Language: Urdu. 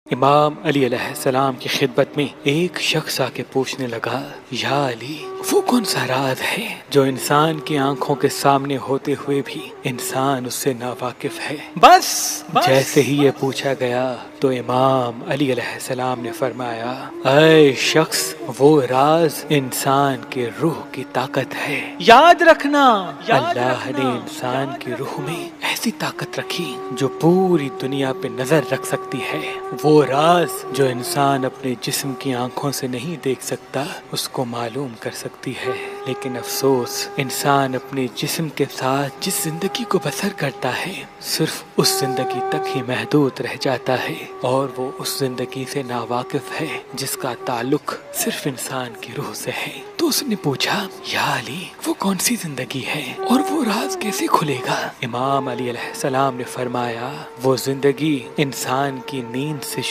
امام علی علیہ السلام کی خدمت میں ایک شخص آ کے پوچھنے لگا، یا علی، وہ کون سا راز ہے جو انسان کی آنکھوں کے سامنے ہوتے ہوئے بھی انسان اس سے ناواقف ہے؟ بس جیسے ہی یہ پوچھا گیا تو امام علی علیہ السلام نے فرمایا، اے شخص، وہ راز انسان کے روح کی طاقت ہے۔ یاد رکھنا، اللہ نے انسان کی روح میں ایسی طاقت رکھی جو پوری دنیا پہ نظر رکھ سکتی ہے۔ وہ راز جو انسان اپنے جسم کی آنکھوں سے نہیں دیکھ سکتا اس کو معلوم کر سکتی ہے، لیکن افسوس انسان اپنے جسم کے ساتھ جس زندگی کو بسر کرتا ہے صرف اس زندگی تک ہی محدود رہ جاتا ہے، اور وہ اس زندگی سے ناواقف ہے جس کا تعلق صرف انسان کی روح سے ہے۔ تو اس نے پوچھا، یا علی، وہ کون سی زندگی ہے اور وہ راز کیسے کھلے گا؟ امام علی علیہ السلام نے فرمایا، وہ زندگی انسان کی نیند سے